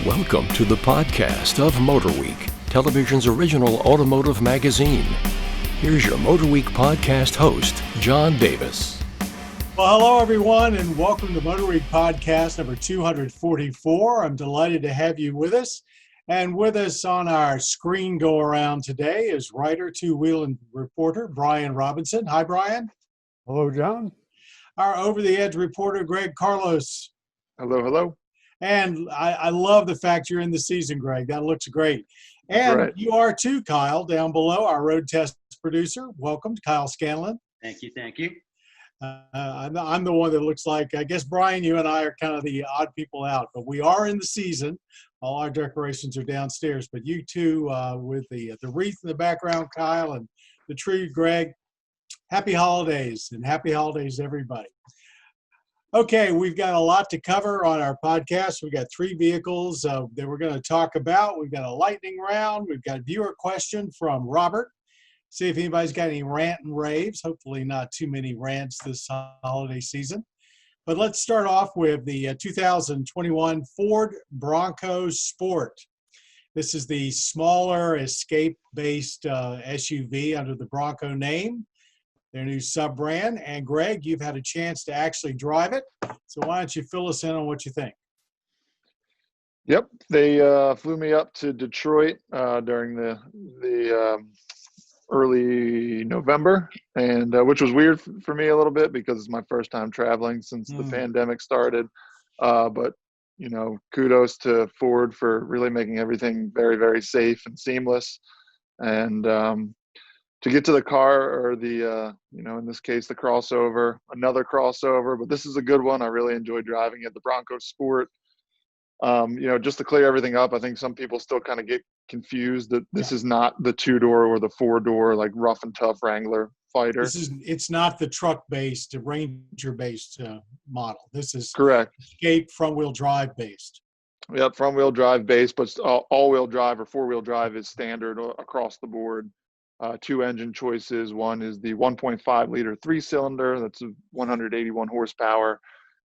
Welcome to the podcast of MotorWeek, television's original automotive magazine. Here's your MotorWeek podcast host, John Davis. Well, hello, everyone, and welcome to MotorWeek podcast number 244. I'm delighted to have you with us. And with us on our screen go-around today is writer, two-wheel and reporter, Brian Robinson. Hi, Brian. Hello, John. Our over-the-edge reporter, Greg Carlos. Hello, hello. And I love the fact you're in the season, Greg. That looks great. And right. You are too, Kyle, down below, our road test producer. Welcome, Kyle Scanlon. Thank you, thank you. I'm the one that looks like, I guess, Brian, you and I are kind of the odd people out, but we are in the season. All our decorations are downstairs, but you two with the wreath in the background, Kyle, and the tree, Greg, happy holidays, and happy holidays, everybody. Okay, we've got a lot to cover on our podcast. We've got three vehicles that we're going to talk about. We've got a lightning round. We've got a viewer question from Robert. See if anybody's got any rant and raves. Hopefully not too many rants this holiday season. But let's start off with the 2021 Ford Bronco Sport. This is the smaller escape-based SUV under the Bronco name, their new sub-brand. And Greg, you've had a chance to actually drive it. So why don't you fill us in on what you think? Yep, they flew me up to Detroit during the early November, and which was weird for me a little bit because it's my first time traveling since the pandemic started. But you know, kudos to Ford for really making everything very, very safe and seamless. And to get to the car, or the in this case the crossover, another crossover, but this is a good one. I really enjoyed driving it, the Bronco Sport. Just to clear everything up, I think some people still kind of get confused that this is not the two-door or the four-door, like rough and tough Wrangler fighter. It's not the truck-based, Ranger-based model. This is correct. Escape front-wheel drive based. Yep, front-wheel drive based, but all-wheel drive or four-wheel drive is standard across the board. Two engine choices. One is the 1.5 liter three-cylinder. That's 181 horsepower.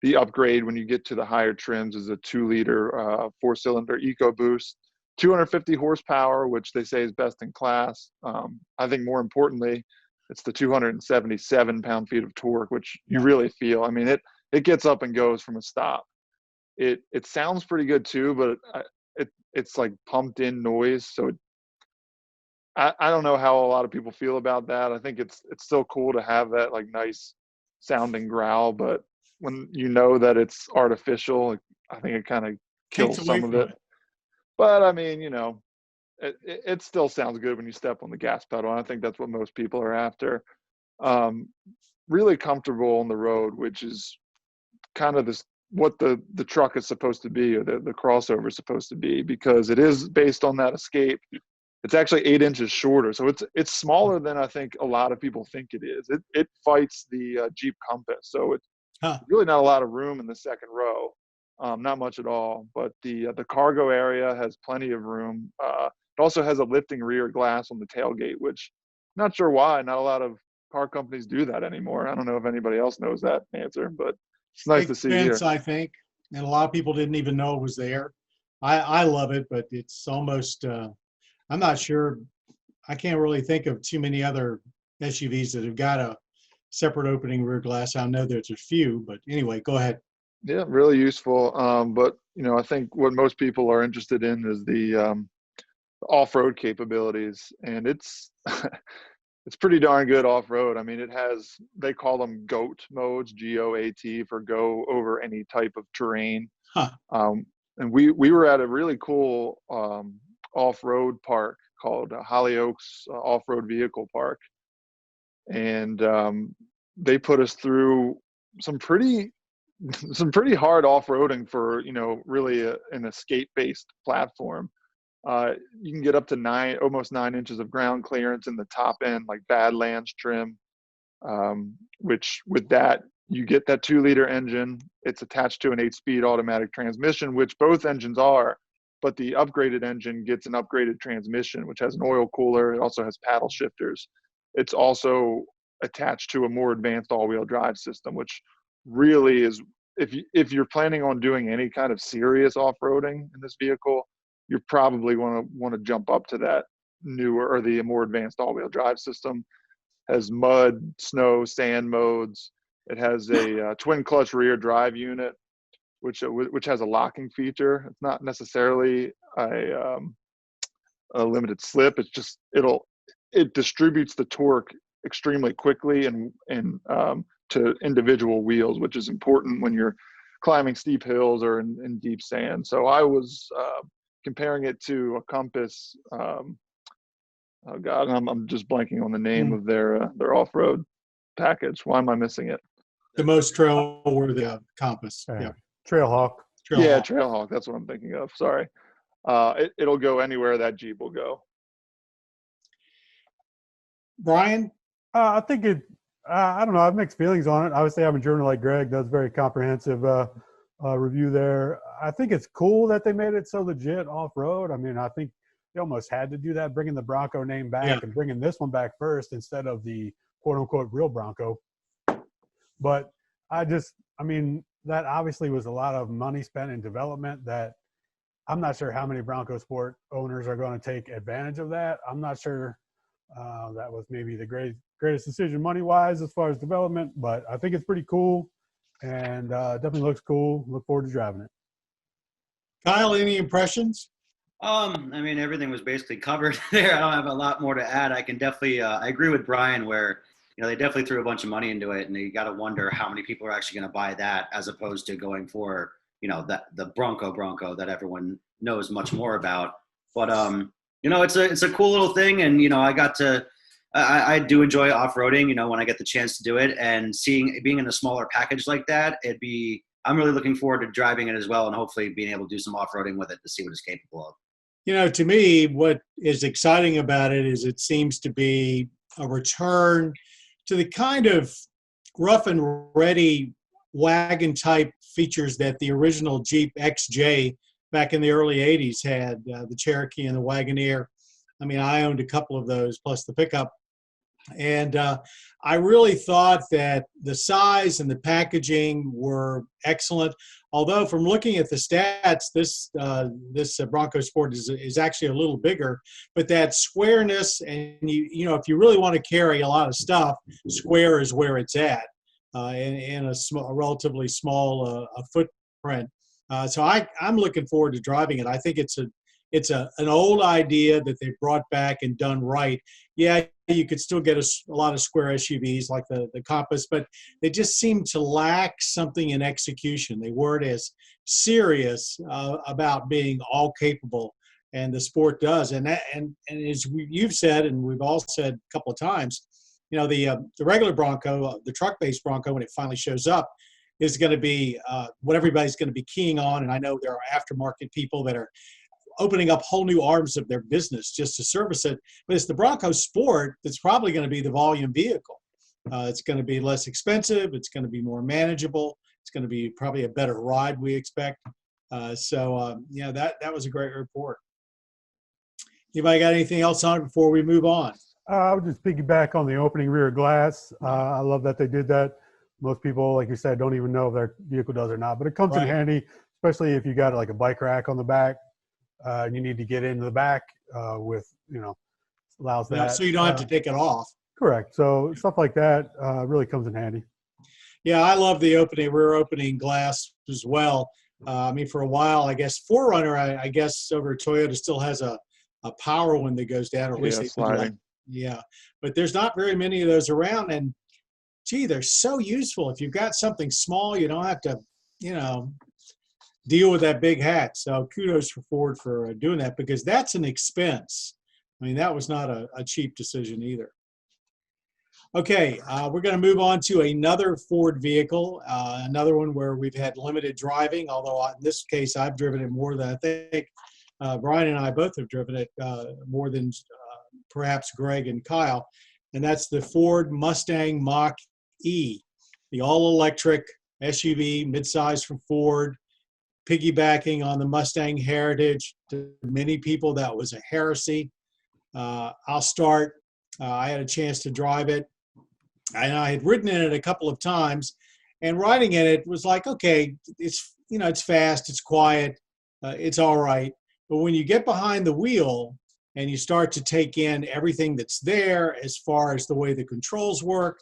The upgrade when you get to the higher trims is a 2-liter four-cylinder EcoBoost, 250 horsepower, which they say is best in class. I think more importantly, it's the 277 pound-feet of torque, which you really feel. I mean, it gets up and goes from a stop. It sounds pretty good too, but it's like pumped in noise. So I don't know how a lot of people feel about that. I think it's still cool to have that like nice sounding growl, but when you know that it's artificial, I think it kind of kills some of it. But I mean, it still sounds good when you step on the gas pedal. And I think that's what most people are after. Really comfortable on the road, which is kind of what the truck is supposed to be, or the crossover is supposed to be, because it is based on that Escape. It's actually 8 inches shorter, so it's smaller than I think a lot of people think it is. It fights the Jeep Compass, so it's really not a lot of room in the second row. Not much at all, but the cargo area has plenty of room. It also has a lifting rear glass on the tailgate, which I'm not sure why not a lot of car companies do that anymore. I don't know if anybody else knows that answer, but it's nice to see here. I think, and a lot of people didn't even know it was there. I love it, but it's almost I'm not sure. I can't really think of too many other SUVs that have got a separate opening rear glass. I know there's a few, but anyway, go ahead. Yeah, really useful. But I think what most people are interested in is the off-road capabilities, and it's it's pretty darn good off-road. I mean, it has, they call them GOAT modes, GOAT, for go over any type of terrain. And we were at a really cool off-road park called Hollyoaks Off-Road Vehicle Park, and they put us through some pretty hard off-roading for really an escape-based platform. You can get up to almost 9 inches of ground clearance in the top end, like Badlands trim, which with that you get that 2-liter engine. It's attached to an 8-speed automatic transmission, which both engines are, but the upgraded engine gets an upgraded transmission, which has an oil cooler. It also has paddle shifters. It's also attached to a more advanced all-wheel drive system, which really is if you're planning on doing any kind of serious off-roading in this vehicle, you probably want to jump up to that newer or the more advanced all-wheel drive system. Has mud, snow, sand modes. It has a twin clutch rear drive unit, which has a locking feature. It's not necessarily a limited slip. It's just it distributes the torque extremely quickly and to individual wheels, which is important when you're climbing steep hills or in deep sand. So I was comparing it to a Compass. Oh God, I'm just blanking on the name of their off-road package. Why am I missing it? The most trail-worthy Compass. Yeah. Yeah. Trailhawk. Trailhawk. That's what I'm thinking of. Sorry. It'll go anywhere that Jeep will go. Brian? I think I don't know. I have mixed feelings on it. Obviously, I haven't driven it like Greg does. Very comprehensive review there. I think it's cool that they made it so legit off-road. I mean, I think they almost had to do that, bringing the Bronco name back and bringing this one back first instead of the quote-unquote real Bronco. But I mean, that obviously was a lot of money spent in development that I'm not sure how many Bronco Sport owners are going to take advantage of that. I'm not sure that was maybe the greatest decision money-wise as far as development, but I think it's pretty cool and definitely looks cool. Look forward to driving it. Kyle, any impressions? I mean, everything was basically covered there. I don't have a lot more to add. I can definitely, I agree with Brian where, they definitely threw a bunch of money into it, and you got to wonder how many people are actually going to buy that as opposed to going for, the Bronco that everyone knows much more about. But, it's a cool little thing. And, I do enjoy off-roading, when I get the chance to do it, and being in a smaller package like that, I'm really looking forward to driving it as well, and hopefully being able to do some off-roading with it to see what it's capable of. To me, what is exciting about it is it seems to be a return to the kind of rough and ready wagon type features that the original Jeep XJ back in the early 80s had, the Cherokee and the Wagoneer. I mean, I owned a couple of those plus the pickup. And I really thought that the size and the packaging were excellent. Although from looking at the stats, this Bronco Sport is actually a little bigger. But that squareness, and if you really want to carry a lot of stuff, square is where it's at, in a relatively small footprint. So I'm looking forward to driving it. I think it's an old idea that they brought back and done right. Yeah, you could still get a lot of square SUVs like the Compass, but they just seem to lack something in execution. They weren't as serious about being all capable, and the Sport does. And as you've said, and we've all said a couple of times, the regular Bronco, the truck-based Bronco, when it finally shows up, is going to be what everybody's going to be keying on. And I know there are aftermarket people that are opening up whole new arms of their business just to service it. But it's the Bronco Sport that's probably going to be the volume vehicle. It's going to be less expensive. It's going to be more manageable. It's going to be probably a better ride, we expect. That was a great report. Anybody got anything else on it before we move on? I would just piggyback on the opening rear glass. I love that they did that. Most people, like you said, don't even know if their vehicle does or not, but it comes in handy, especially if you got like a bike rack on the back. You need to get into the back allows that. So you don't have to take it off. Correct. So stuff like that really comes in handy. Yeah, I love the rear opening glass as well. For a while, I guess 4Runner, I guess over at Toyota still has a power one that goes down, or at least they sliding. But there's not very many of those around, and gee, they're so useful. If you've got something small, you don't have to, deal with that big hat. So kudos for Ford for doing that, because that's an expense. That was not a cheap decision either. Okay, we're going to move on to another Ford vehicle, another one where we've had limited driving, although in this case I've driven it more than I think Brian and I both have driven it more than perhaps Greg and Kyle, and that's the Ford Mustang Mach-E, the all-electric SUV, midsize from Ford, piggybacking on the Mustang heritage. To many people, that was a heresy. I'll start. I had a chance to drive it, and I had ridden in it a couple of times, And riding in it was like, okay, it's fast, it's quiet, it's all right. But when you get behind the wheel and you start to take in everything that's there as far as the way the controls work,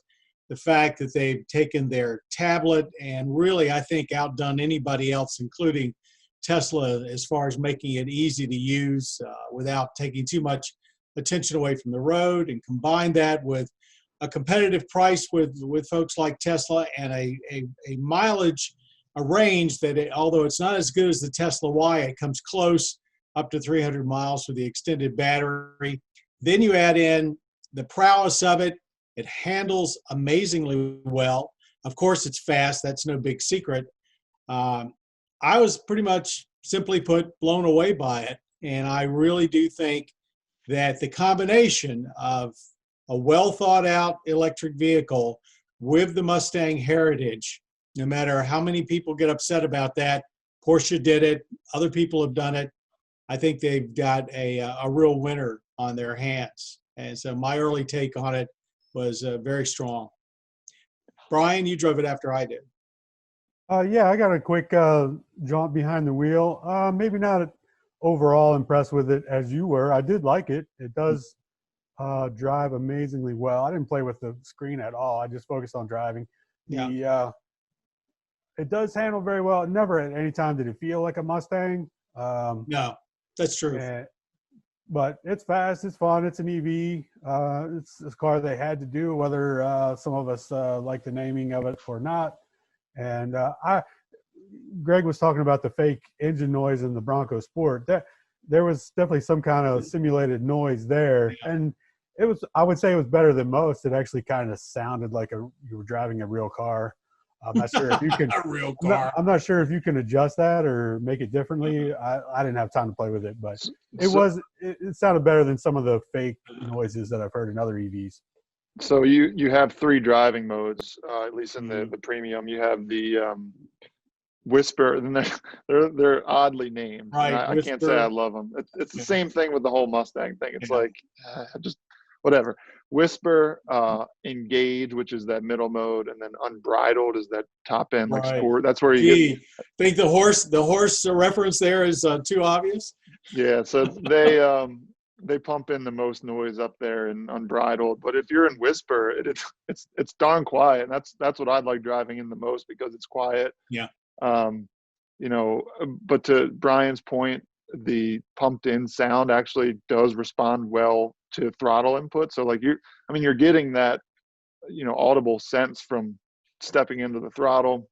the fact that they've taken their tablet and really, I think, outdone anybody else, including Tesla, as far as making it easy to use without taking too much attention away from the road, and combine that with a competitive price with folks like Tesla and a mileage, a range that, although it's not as good as the Tesla Y, it comes close, up to 300 miles with the extended battery. Then you add in the prowess of it. It handles amazingly well. Of course, it's fast. That's no big secret. I was pretty much, simply put, blown away by it. And I really do think that the combination of a well thought out electric vehicle with the Mustang heritage, no matter how many people get upset about that, Porsche did it, other people have done it, I think they've got a real winner on their hands. And so my early take on it was very strong. Brian, you drove it after I did. Yeah, I got a quick jaunt behind the wheel. Maybe not overall impressed with it as you were. I did like it. It does drive amazingly well. I didn't play with the screen at all. I just focused on driving. Yeah. It does handle very well. Never at any time did it feel like a Mustang. No, that's true. But it's fast, it's fun, it's an EV. It's a car they had to do, whether some of us like the naming of it or not. And Greg was talking about the fake engine noise in the Bronco Sport. There was definitely some kind of simulated noise there. And I would say it was better than most. It actually kind of sounded like you were driving a real car. I'm not sure if you can. A real car. I'm not sure if you can adjust that or make it differently. I didn't have time to play with it, but it sounded better than some of the fake noises that I've heard in other EVs. So you have 3 driving modes, at least in the premium. You have the Whisper, and they're oddly named. Right, I can't say I love them. It's the same thing with the whole Mustang thing. It's like just whatever. Whisper, Engage, which is that middle mode, and then Unbridled is that top end, like sport. That's where you get. Think the horse reference there is too obvious? Yeah, so they pump in the most noise up there in Unbridled. But if you're in Whisper, it's darn quiet, and that's what I like driving in the most, because it's quiet. Yeah. But to Brian's point, the pumped in sound actually does respond well to throttle input. So like you're getting that, audible sense from stepping into the throttle.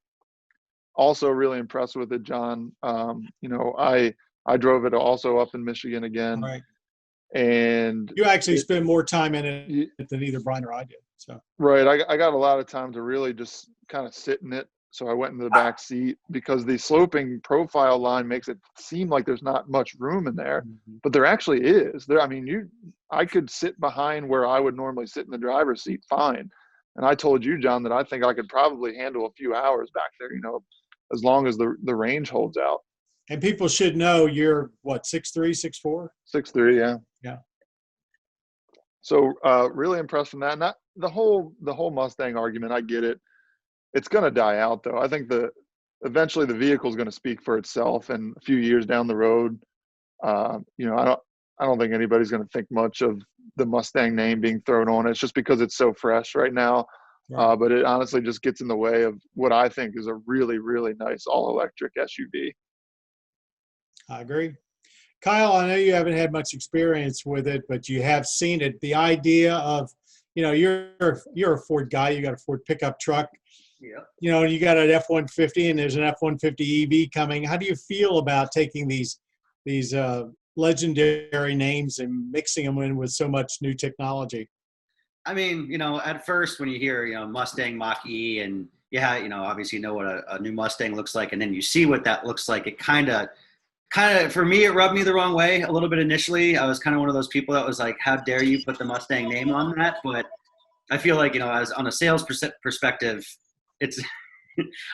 Also really impressed with it, John. I drove it also up in Michigan again. Right. And you actually spend more time in it than either Brian or I did. So right. I got a lot of time to really just kind of sit in it. So I went into the back seat, because the sloping profile line makes it seem like there's not much room in there, but there actually is. I could sit behind where I would normally sit in the driver's seat fine. And I told you, John, that I think I could probably handle a few hours back there, as long as the range holds out. And people should know you're what, 6'3", 6'4"? 6'3", yeah. Yeah. So really impressed from that. And the whole Mustang argument, I get it. It's going to die out, though. I think eventually the vehicle is going to speak for itself, and a few years down the road, I don't think anybody's going to think much of the Mustang name being thrown on it. It's just because it's so fresh right now. Right. But it honestly just gets in the way of what I think is a really, really nice all-electric SUV. I agree. Kyle, I know you haven't had much experience with it, but you have seen it. The idea of, you're a Ford guy. You got a Ford pickup truck. Yeah. You got an F-150, and there's an F-150 EV coming. How do you feel about taking these legendary names and mixing them in with so much new technology? I mean, at first when you hear, Mustang Mach-E, and obviously you know what a new Mustang looks like, and then you see what that looks like, it kind of, for me, it rubbed me the wrong way a little bit initially. I was kind of one of those people that was like, how dare you put the Mustang name on that? But I feel like, as on a sales perspective, it's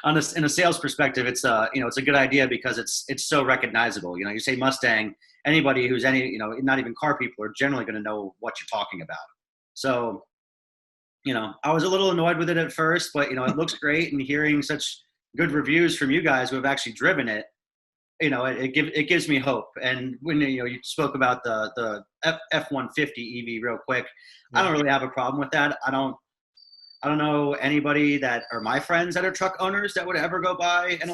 in a sales perspective, it's it's a good idea, because it's so recognizable. You say Mustang, anybody who's not even car people are generally going to know what you're talking about. So, I was a little annoyed with it at first, but, it looks great, and hearing such good reviews from you guys who have actually driven it, it gives me hope. And when, you spoke about the F-150 EV real quick, I don't really have a problem with that. I don't know anybody that are my friends that are truck owners that would ever go buy an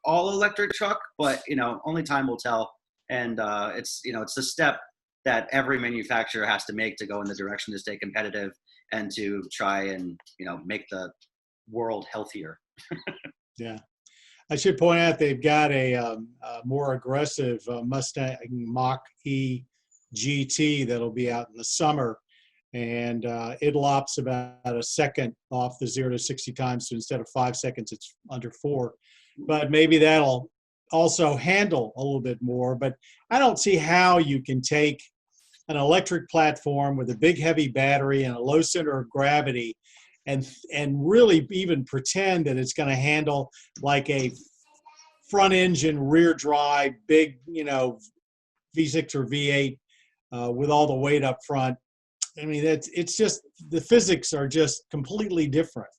all electric truck, but, only time will tell. And it's the step that every manufacturer has to make to go in the direction to stay competitive and to try and, make the world healthier. Yeah. I should point out they've got a more aggressive Mustang Mach-E GT that'll be out in the summer, and it lops about a second off the 0 to 60 times. So instead of 5 seconds, it's under 4. But maybe that'll also handle a little bit more. But I don't see how you can take an electric platform with a big heavy battery and a low center of gravity and really even pretend that it's going to handle like a front engine rear drive big V6 or V8 with all the weight up front. I mean, it's just the physics are just completely different.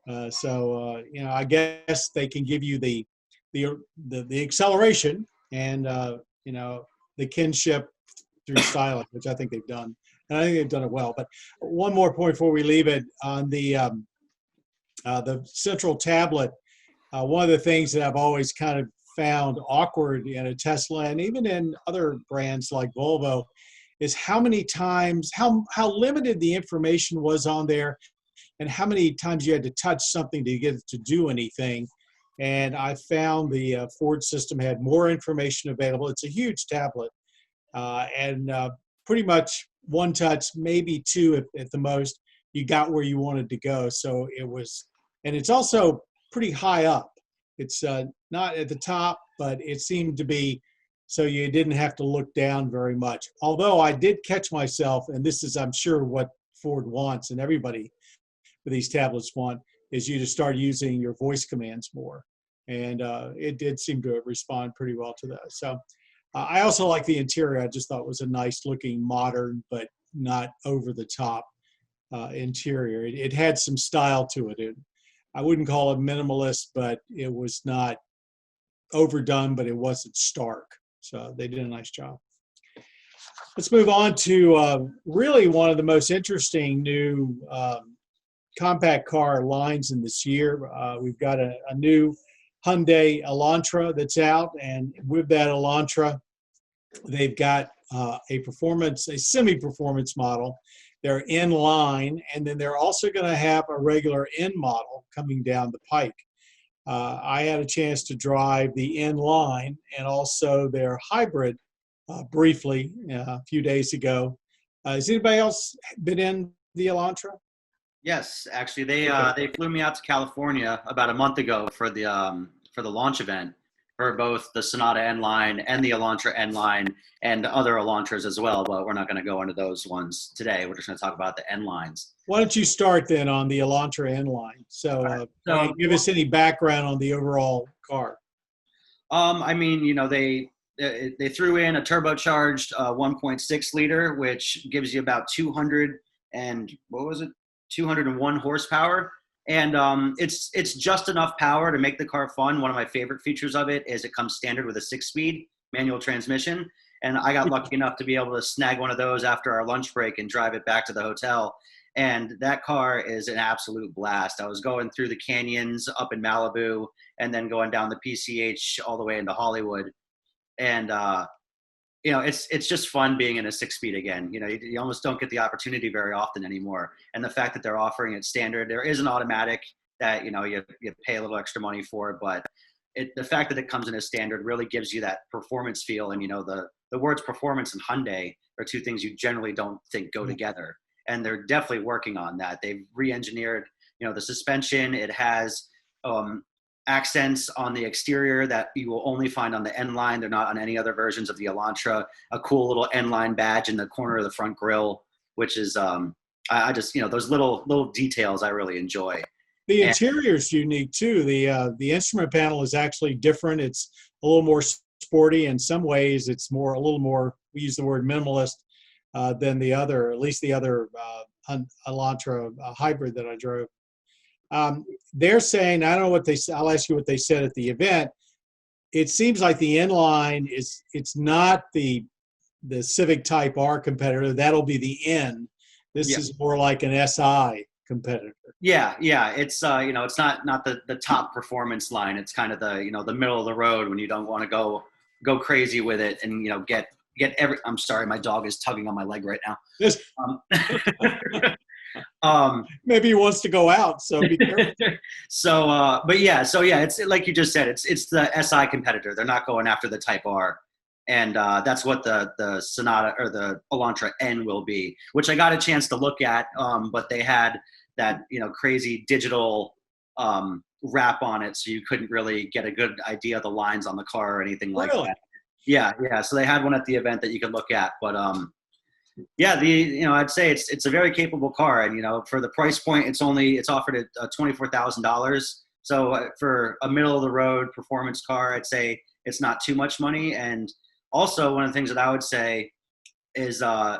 I guess they can give you the acceleration and the kinship through styling, which I think they've done. And I think they've done it well. But one more point before we leave it on the central tablet. One of the things that I've always kind of found awkward in a Tesla and even in other brands like Volvo is how many times, how limited the information was on there and how many times you had to touch something to get it to do anything. And I found the Ford system had more information available. It's a huge tablet and pretty much one touch, maybe two at the most, you got where you wanted to go. So it was, and it's also pretty high up. It's not at the top, but it seemed to be, so you didn't have to look down very much. Although I did catch myself, and this is, I'm sure, what Ford wants and everybody with these tablets want, is you to start using your voice commands more. And it did seem to respond pretty well to that. So I also like the interior. I just thought it was a nice looking, modern, but not over the top interior. It had some style to it. I wouldn't call it minimalist, but it was not overdone, but it wasn't stark. So they did a nice job. Let's move on to really one of the most interesting new compact car lines in this year. We've got a new Hyundai Elantra that's out, and with that Elantra, they've got a semi-performance model. They're in line, and then they're also going to have a regular N model coming down the pike. I had a chance to drive the N line and also their hybrid briefly a few days ago. Has anybody else been in the Elantra? Yes, actually, they flew me out to California about a month ago for the launch event for both the Sonata N line and the Elantra N line and other Elantras as well. But we're not going to go into those ones today. We're just going to talk about the N lines. Why don't you start then on the Elantra N line? So, give us any background on the overall car. I mean, they threw in a turbocharged 1.6 liter, which gives you about 201 horsepower. And it's just enough power to make the car fun. One of my favorite features of it is it comes standard with a 6-speed manual transmission. And I got lucky enough to be able to snag one of those after our lunch break and drive it back to the hotel. And that car is an absolute blast. I was going through the canyons up in Malibu and then going down the PCH all the way into Hollywood. And, it's just fun being in a 6-speed again. You almost don't get the opportunity very often anymore. And the fact that they're offering it standard, there is an automatic that, you pay a little extra money for, but the fact that it comes in as standard really gives you that performance feel. And, the words performance and Hyundai are two things you generally don't think go together. And they're definitely working on that. They've re-engineered, the suspension. It has accents on the exterior that you will only find on the N line. They're not on any other versions of the Elantra. A cool little N line badge in the corner of the front grille, which is I just those little details I really enjoy. The interior is unique too. The instrument panel is actually different. It's a little more sporty in some ways. It's a little more. We use the word minimalist than the other, at least the other Elantra hybrid that I drove. They're saying, I don't know what they. I'll ask you what they said at the event. It seems like the N-Line it's not the Civic Type R competitor. That'll be the N. This is more like an SI competitor. Yeah. It's it's not the top performance line. It's kind of the middle of the road when you don't want to go crazy with it and get every. I'm sorry, my dog is tugging on my leg right now. This, maybe he wants to go out, so be careful. But yeah, it's like you just said, it's the SI competitor. They're not going after the Type R, and that's what the Sonata or the Elantra N will be, which I got a chance to look at. But they had that crazy digital wrap on it, so you couldn't really get a good idea of the lines on the car or anything like that. Yeah. So they had one at the event that you could look at, but I'd say it's a very capable car, and for the price point, it's offered at $24,000. So for a middle of the road performance car, I'd say it's not too much money. And also one of the things that I would say is the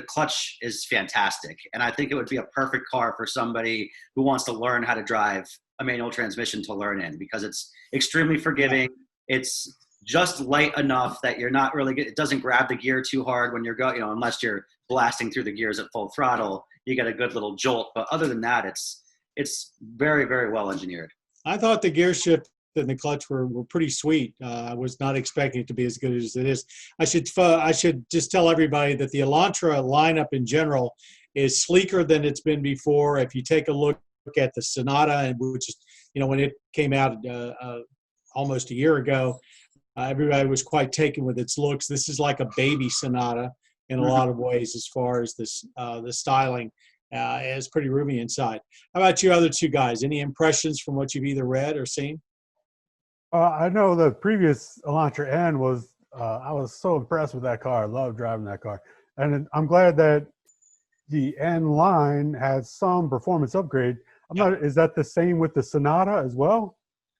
clutch is fantastic, and I think it would be a perfect car for somebody who wants to learn how to drive a manual transmission to learn in, because it's extremely forgiving. It's just light enough that you're not really it doesn't grab the gear too hard when you're going, unless you're blasting through the gears at full throttle, you get a good little jolt. But other than that, it's very, very well engineered. I thought the gear shift and the clutch were pretty sweet. I was not expecting it to be as good as it is. I should just tell everybody that the Elantra lineup in general is sleeker than it's been before. If you take a look at the Sonata, which is, when it came out almost a year ago, everybody was quite taken with its looks. This is like a baby Sonata in a lot of ways as far as this the styling. It's pretty roomy inside. How about you other two guys? Any impressions from what you've either read or seen? I know the previous Elantra N was, I was so impressed with that car. I love driving that car. And I'm glad that the N line has some performance upgrade. Is that the same with the Sonata as well?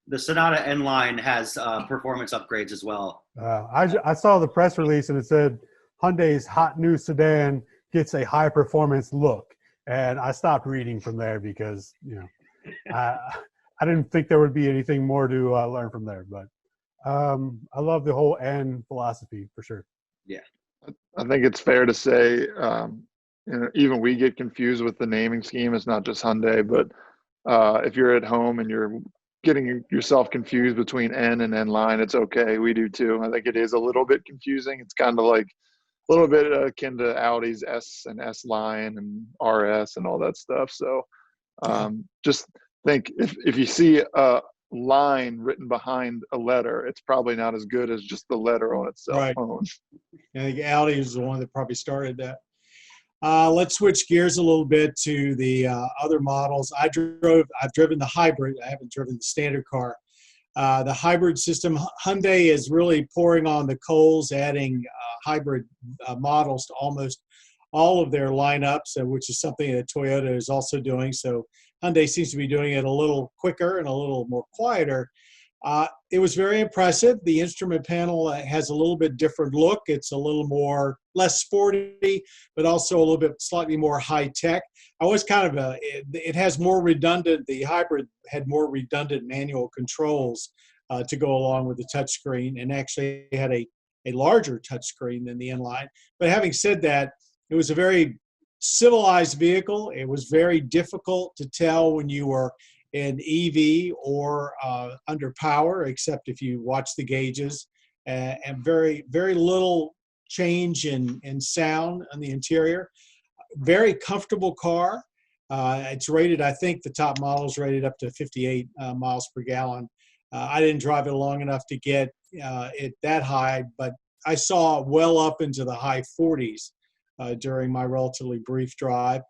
The Sonata N line has performance upgrades as well. I saw the press release and it said Hyundai's hot new sedan gets a high performance look. And I stopped reading from there because, I didn't think there would be anything more to learn from there. But I love the whole N philosophy for sure. Yeah. I think it's fair to say, even we get confused with the naming scheme. It's not just Hyundai, but if you're at home and you're getting yourself confused between N and N line, it's okay. We do too. I think it is a little bit confusing. It's kind of like a little bit akin to Audi's S and S line and RS and all that stuff. So just think if you see a line written behind a letter, it's probably not as good as just the letter on itself. Right. I think Audi is the one that probably started that. Let's switch gears a little bit to the other models. I've driven the hybrid. I haven't driven the standard car. The hybrid system, Hyundai is really pouring on the coals, adding hybrid models to almost all of their lineups, which is something that Toyota is also doing. So Hyundai seems to be doing it a little quicker and a little more quieter. It was very impressive. The instrument panel has a little bit different look. It's a little less sporty, but also a little bit slightly more high tech. I was kind of it has more redundant. The hybrid had more redundant manual controls to go along with the touchscreen, and actually had a larger touchscreen than the inline. But having said that, it was a very civilized vehicle. It was very difficult to tell when you were in EV or under power, except if you watch the gauges, and very, very little change in sound on the interior. Very comfortable car. It's rated, I think the top model is rated up to 58 miles per gallon. I didn't drive it long enough to get it that high, but I saw well up into the high 40s during my relatively brief drive.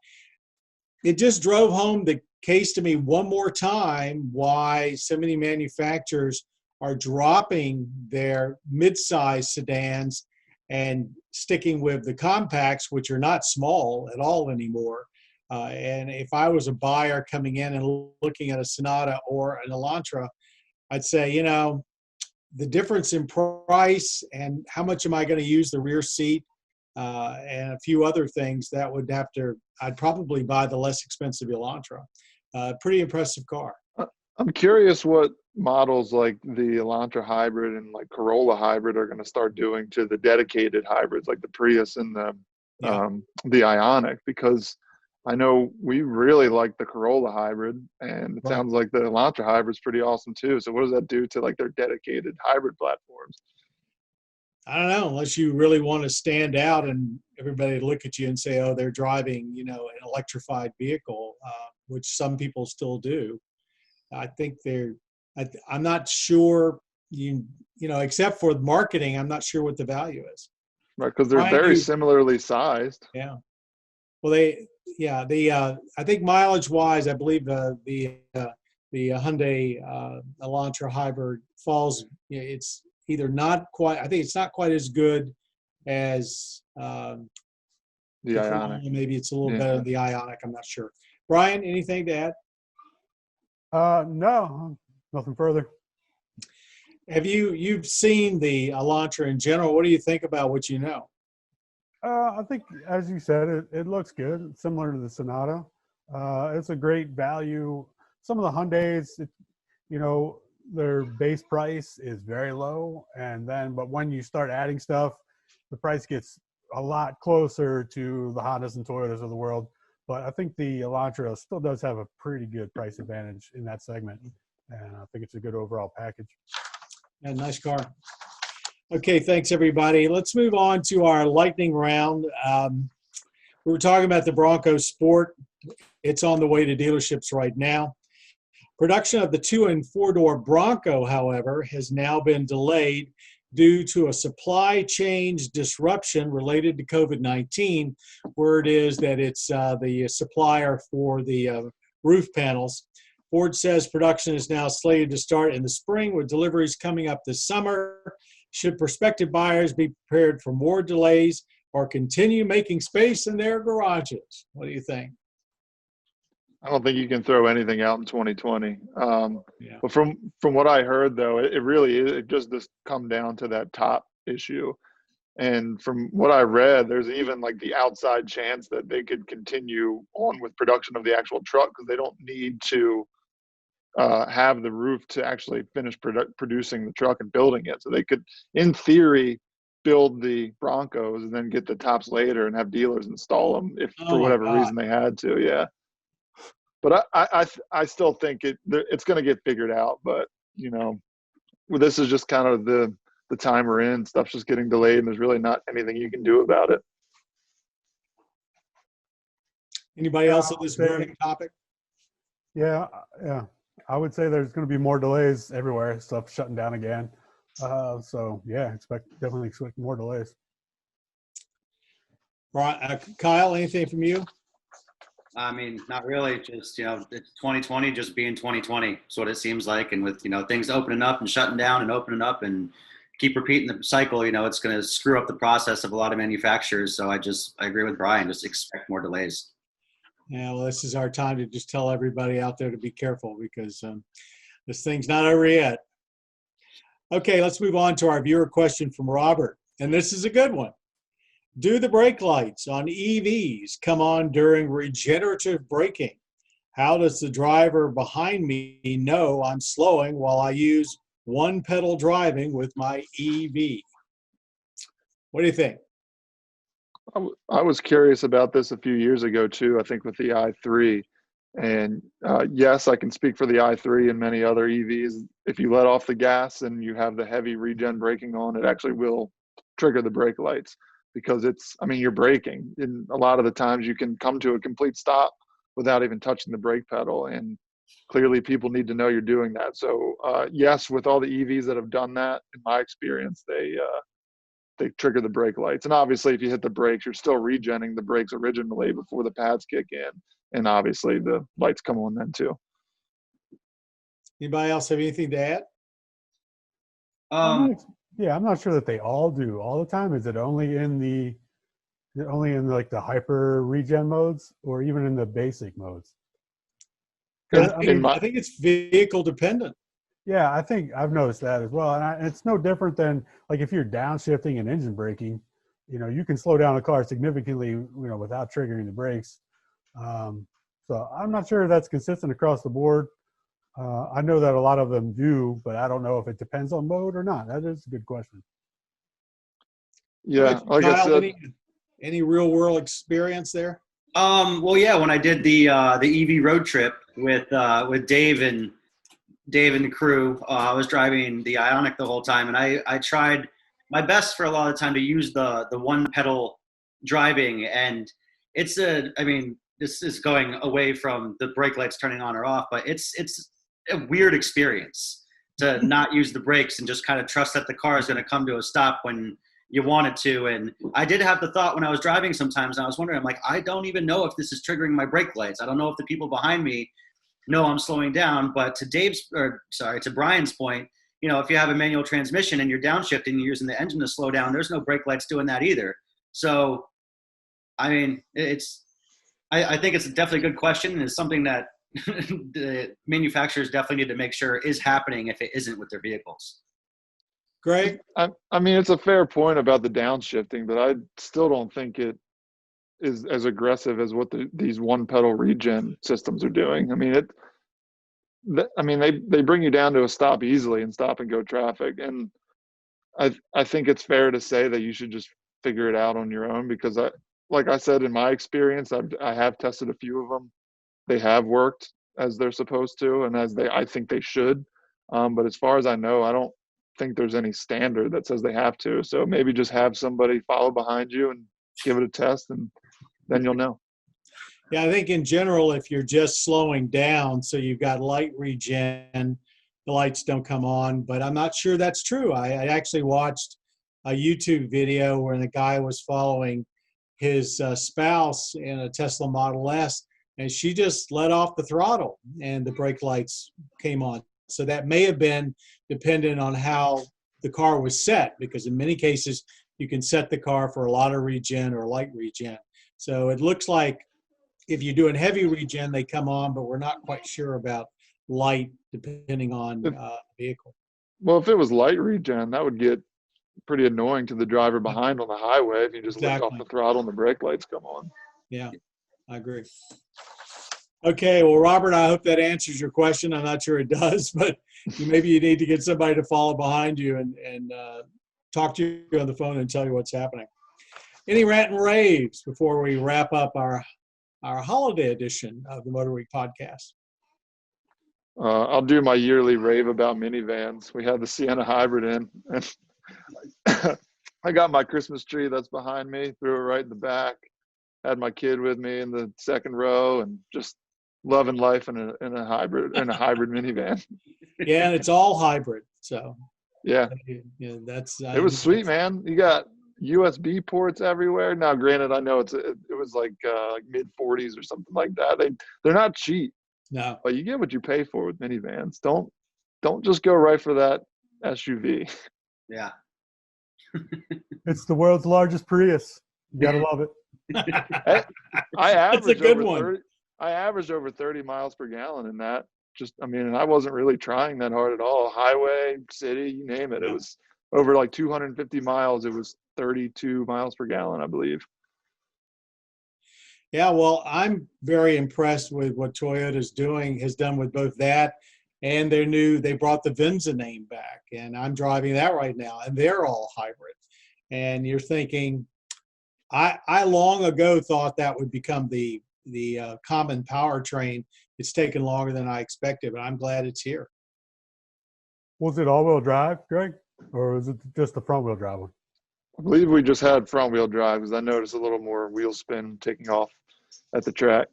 It just drove home the case to me one more time why so many manufacturers are dropping their mid-size sedans and sticking with the compacts, which are not small at all anymore. And if I was a buyer coming in and looking at a Sonata or an Elantra, I'd say, the difference in price and how much am I going to use the rear seat and a few other things, that would have to, I'd probably buy the less expensive Elantra. Pretty impressive car. I'm curious what models like the Elantra hybrid and like Corolla hybrid are going to start doing to the dedicated hybrids like the Prius and the Ioniq, because I know we really like the Corolla hybrid, and it sounds like the Elantra hybrid's pretty awesome too. So what does that do to like their dedicated hybrid platforms? I don't know, unless you really want to stand out and everybody look at you and say, oh, they're driving, an electrified vehicle, which some people still do. I think I'm not sure, except for marketing, I'm not sure what the value is. Right, because they're very similarly sized. Yeah. Well, I think mileage-wise, I believe the Hyundai Elantra hybrid falls. It's either not quite. I think it's not quite as good as the Ioniq. Maybe it's a little better than the Ioniq. I'm not sure. Brian, anything to add? No, nothing further. Have you've seen the Elantra in general? What do you think about what you know? I think, as you said, it looks good. It's similar to the Sonata. It's a great value. Some of the Hyundais, their base price is very low, but when you start adding stuff, the price gets a lot closer to the Hondas and Toyotas of the world. But I think the Elantra still does have a pretty good price advantage in that segment, and I think it's a good overall package. Yeah, nice car. Okay, thanks everybody. Let's move on to our lightning round. We were talking about the Bronco Sport. It's on the way to dealerships right now. Production of the 2- and 4-door Bronco, however, has now been delayed due to a supply chain disruption related to COVID-19. Word is that it's the supplier for the roof panels. Ford says production is now slated to start in the spring, with deliveries coming up this summer. Should prospective buyers be prepared for more delays or continue making space in their garages? What do you think? I don't think you can throw anything out in 2020. But from what I heard, though, it really is. It just come down to that top issue. And from what I read, there's even like the outside chance that they could continue on with production of the actual truck, because they don't need to have the roof to actually finish producing the truck and building it. So they could, in theory, build the Broncos and then get the tops later and have dealers install them if for whatever reason they had to. Yeah. But I still think it's going to get figured out. But, this is just kind of the time we're in. Stuff's just getting delayed, and there's really not anything you can do about it. Anybody else on this burning topic? Yeah. I would say there's going to be more delays everywhere. Stuff shutting down again. Definitely expect more delays. Right, Kyle, anything from you? I mean, not really. Just, it's 2020 just being 2020. That's what it seems like. And with, things opening up and shutting down and opening up and keep repeating the cycle, it's going to screw up the process of a lot of manufacturers. So I agree with Brian. Just expect more delays. Yeah, well, this is our time to just tell everybody out there to be careful, because this thing's not over yet. Okay, let's move on to our viewer question from Robert. And this is a good one. Do the brake lights on EVs come on during regenerative braking? How does the driver behind me know I'm slowing while I use one pedal driving with my EV? What do you think? I was curious about this a few years ago too, I think with the i3. And yes, I can speak for the i3 and many other EVs. If you let off the gas and you have the heavy regen braking on, it actually will trigger the brake lights, because you're braking. And a lot of the times you can come to a complete stop without even touching the brake pedal. And clearly people need to know you're doing that. So yes, with all the EVs that have done that, in my experience, they trigger the brake lights. And obviously if you hit the brakes, you're still regenning the brakes originally before the pads kick in. And obviously the lights come on then too. Anybody else have anything to add? I'm not sure that they all do all the time. Is it only in like the hyper regen modes, or even in the basic modes? I think it's vehicle dependent. Yeah, I think I've noticed that as well. And it's no different than like if you're downshifting and engine braking, you can slow down a car significantly, without triggering the brakes. So I'm not sure that's consistent across the board. I know that a lot of them do, but I don't know if it depends on mode or not. That is a good question. Yeah, like I Kyle, said, any real world experience there? Well, yeah, when I did the EV road trip with Dave and the crew, I was driving the Ioniq the whole time, and I tried my best for a lot of the time to use the one pedal driving, and this is going away from the brake lights turning on or off, but it's a weird experience to not use the brakes and just kind of trust that the car is going to come to a stop when you want it to. And I did have the thought when I was driving sometimes, and I was wondering, I'm like, I don't even know if this is triggering my brake lights. I don't know if the people behind me know I'm slowing down. But to Brian's point, if you have a manual transmission and you're downshifting, you're using the engine to slow down, there's no brake lights doing that either. So, I mean, I think it's definitely a good question, and it's something that the manufacturers definitely need to make sure is happening if it isn't with their vehicles. Greg? I mean, it's a fair point about the downshifting, but I still don't think it is as aggressive as what these one pedal regen systems are doing. I mean, they bring you down to a stop easily in stop and go traffic, and I think it's fair to say that you should just figure it out on your own, because like I said, in my experience, I have tested a few of them. They have worked as they're supposed to, and I think they should. But as far as I know, I don't think there's any standard that says they have to. So maybe just have somebody follow behind you and give it a test, and then you'll know. Yeah, I think in general, if you're just slowing down, so you've got light regen, the lights don't come on. But I'm not sure that's true. I actually watched a YouTube video where the guy was following his spouse in a Tesla Model S, and she just let off the throttle and the brake lights came on. So that may have been dependent on how the car was set, because in many cases you can set the car for a lot of regen or light regen. So it looks like if you're doing heavy regen, they come on, but we're not quite sure about light depending on the vehicle. Well, if it was light regen, that would get pretty annoying to the driver behind on the highway if you just lift off the throttle and the brake lights come on. Yeah, I agree. Okay, well, Robert, I hope that answers your question. I'm not sure it does, but maybe you need to get somebody to follow behind you and talk to you on the phone and tell you what's happening. Any rant and raves before we wrap up our holiday edition of the MotorWeek podcast? I'll do my yearly rave about minivans. We had the Sienna Hybrid in, and I got my Christmas tree that's behind me, threw it right in the back, had my kid with me in the second row, and just loving life in a hybrid minivan. Yeah, and it's all hybrid. So yeah, that's it was sweet, man. You got USB ports everywhere. Now, granted, I know it was like mid 40s or something like that. They're not cheap. No, but you get what you pay for with minivans. Don't just go right for that SUV. Yeah. It's the world's largest Prius. You gotta love it. I averaged a good over one. 30. I averaged over 30 miles per gallon in that. And I wasn't really trying that hard at all. Highway, city, you name it. It was over like 250 miles. It was 32 miles per gallon, I believe. Yeah, well, I'm very impressed with what Toyota's has done with both that and they brought the Venza name back, and I'm driving that right now, and they're all hybrid. And you're thinking, I long ago thought that would become the common powertrain. It's taken longer than I expected, but I'm glad it's here. Was it all-wheel drive, Greg, or was it just the front-wheel drive one? I believe we just had front-wheel drive because I noticed a little more wheel spin taking off at the track.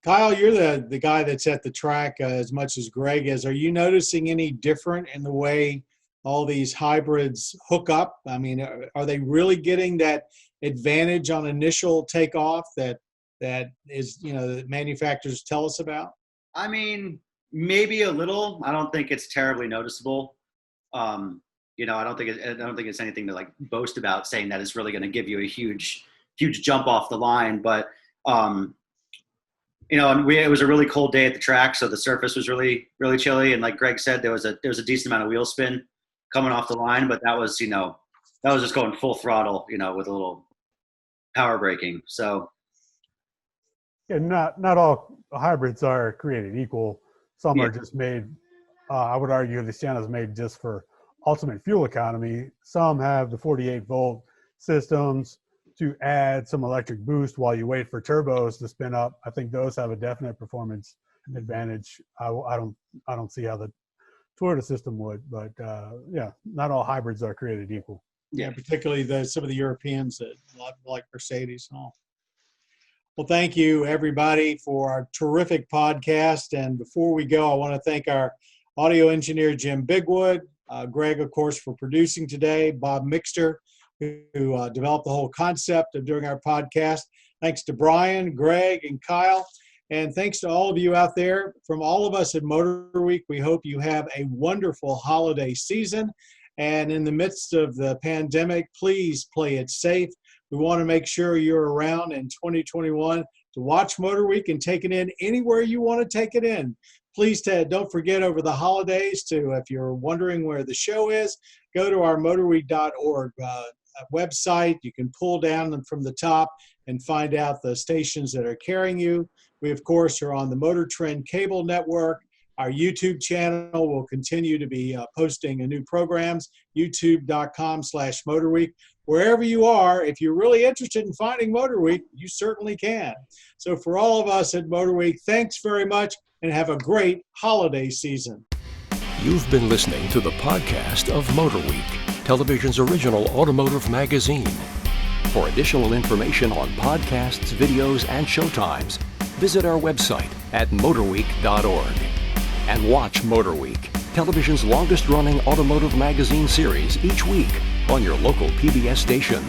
Kyle, you're the guy that's at the track as much as Greg is. Are you noticing any different in the way all these hybrids hook up? I mean, are they really getting that advantage on initial takeoff that is, that manufacturers tell us about? I mean, maybe a little. I don't think it's terribly noticeable. I don't think it's anything to like boast about, saying that it's really going to give you a huge jump off the line. But it was a really cold day at the track, so the surface was really, really chilly. And like Greg said, there was a decent amount of wheel spin coming off the line, but that was, that was just going full throttle, with a little power braking. So Yeah, not all hybrids are created equal. Some Yeah. are just made. I would argue the Sienna's made just for ultimate fuel economy. Some have the 48-volt systems to add some electric boost while you wait for turbos to spin up. I think those have a definite performance advantage. I don't see how the Toyota system would, but yeah, not all hybrids are created equal. Yeah, particularly some of the Europeans that like Mercedes and all. Well, thank you, everybody, for our terrific podcast. And before we go, I want to thank our audio engineer, Jim Bigwood, Greg, of course, for producing today, Bob Mixter, who developed the whole concept of doing our podcast. Thanks to Brian, Greg, and Kyle. And thanks to all of you out there. From all of us at MotorWeek, we hope you have a wonderful holiday season. And in the midst of the pandemic, please play it safe. We want to make sure you're around in 2021 to watch MotorWeek and take it in anywhere you want to take it in. Please, don't forget over the holidays to, if you're wondering where the show is, go to our MotorWeek.org website. You can pull down from the top and find out the stations that are carrying you. We, of course, are on the Motor Trend Cable Network. Our YouTube channel will continue to be posting new programs, youtube.com/MotorWeek. Wherever you are, if you're really interested in finding MotorWeek, you certainly can. So for all of us at MotorWeek, thanks very much and have a great holiday season. You've been listening to the podcast of MotorWeek, television's original automotive magazine. For additional information on podcasts, videos, and showtimes, visit our website at motorweek.org. And watch MotorWeek, television's longest-running automotive magazine series each week on your local PBS station.